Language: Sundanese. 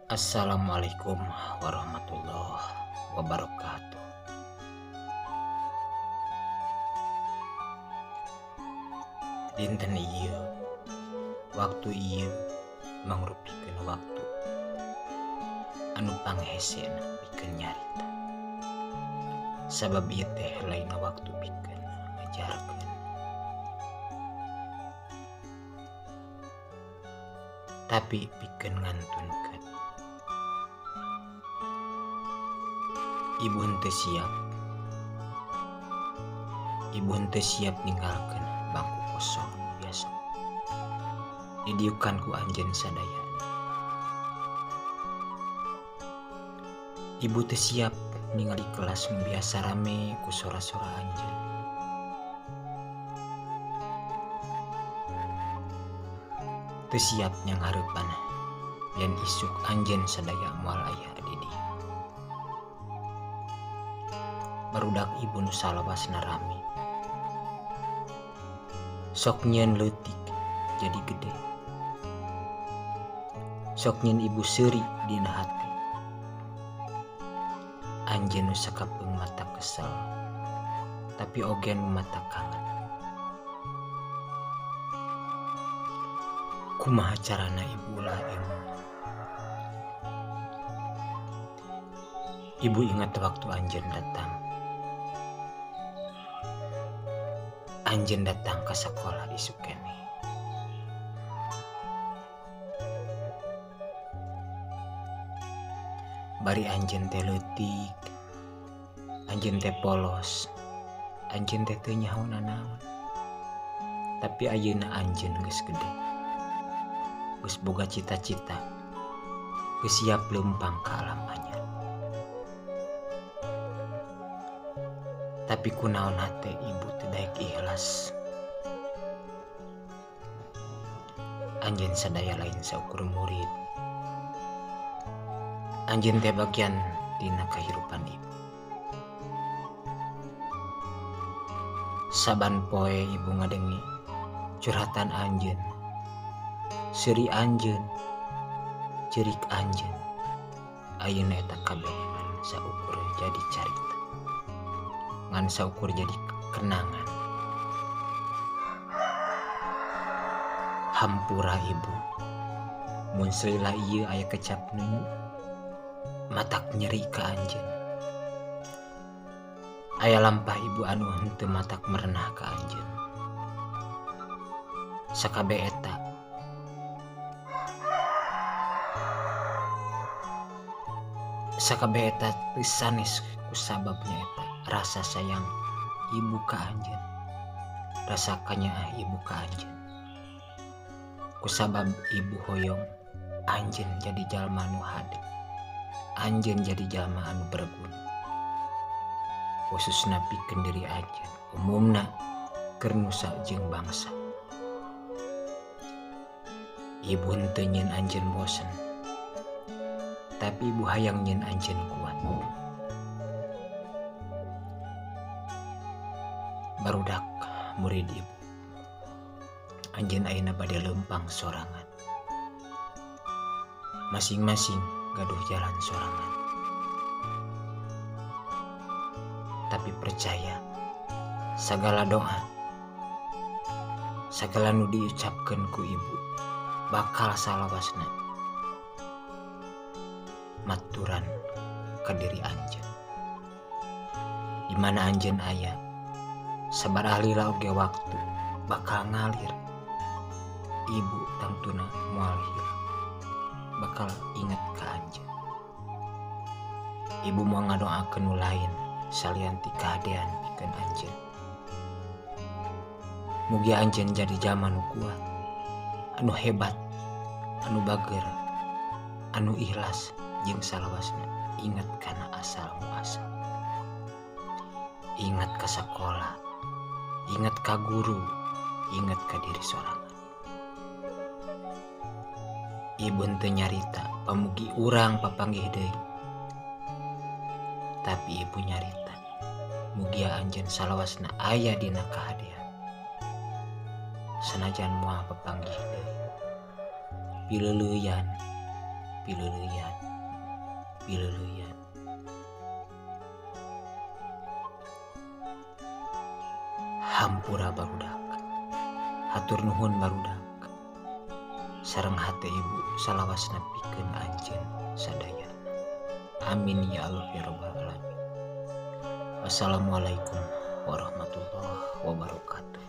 Assalamualaikum warahmatullahi wabarakatuh. Dinten ieu waktu ieu mangrupikeun waktu anu panghesena pikeun nyarita. Sabab ieu teh lainna waktu pikeun ngajarkeun. Tapi pikeun ngantunkeun. Ibu henteu siap. Ibu henteu siap ninggalkeun bangku kosong biasa. Didiukan ku anjeun sadaya. Ibu teu siap ningali kelas nu biasa rame ku sora-sora anjeun. Teu siap nyanghareupan yen isuk anjeun sadaya moal aya di dieu. Barudak ibu nu salawasna rame. Sok nyieun leutik jadi gede. Sok nyieun ibu seuri dina hati. Anjeun nu sakapeung mata kesel, tapi oge nu mata kangen. Kumaha carana ibu ulah ilmu? Ibu ingat waktu anjeun datang. Anjeun datang ke sekolah isuk keneh. Bari anjeun teh leutik, anjeun teh polos, anjeun teh teu nyaho nanaon. Tapi ayeuna anjeun geus gede. Geus boga cita-cita. Geus siap leumpang ka alam anyar. Tapi kunaon hate ibu teu daek ikhlas. Anjeun sadaya lain saukur murid. Anjeun teh bagian dina kahirupan ibu. Saban poe ibu ngadengi curhatan anjeun, seuri anjeun, cerik anjeun. Ayeuna eta kabeh saukur jadi carita. Ngan saukur jadi kenangan. Hampura ibu, mun selila ieu aya kecap neu matak nyeri ka anjeun. Aya lampah ibu anu henteu matak merenah ka anjeun. Sakabeh eta teu sanes ku sababnya eta rasa sayang ibu ka anjeun. Rasa kanyaah ibu ka anjeun. Kusabab ibu hoyong anjeun jadi jalma nu hade. Anjeun jadi jalma anu berguna. Khususna pikeun diri anjeun, umumna keur nusa jeung bangsa. Ibu henteu nyieun anjeun bosen. Tapi ibu hayang nyieun anjeun kuat. Barudak murid ibu. Anjeun ayeuna bade leumpang sorangan. Masing-masing gaduh jalan sorangan. Tapi percaya, sagala doa, sagala nu diucapkeun ku ibu bakal salawasna maturan ka diri anjeun. Di mana anjeun aya, sabaraha lila oge waktu bakal ngalir. Ibu tangtuna moal hilang, bakal inget ka anjeun. Ibu moal ngadoakeun nu lain salian ti kahadean pikeun anjeun. Mugi anjeun jadi jalma nu kuat, anu hebat, anu bager, anu ikhlas jeung salawasna inget kana asal muasal. Ingat ka sakola, ingat ka guru, ingat ka diri sorangan. Ibu henteu nyarita pamugi urang papanggih deui. Tapi ibu nyarita mugia anjeun salawasna aya dina kahadean. Sanajan moal papanggih deui. Pileuleuyan, pileuleyan hampura barudak, hatur nuhun barudak, sareng hate ibu salawasna pikeun anjeun sadaya. Amin ya Allah ya rabbal alamin. Wassalamualaikum warahmatullahi wabarakatuh.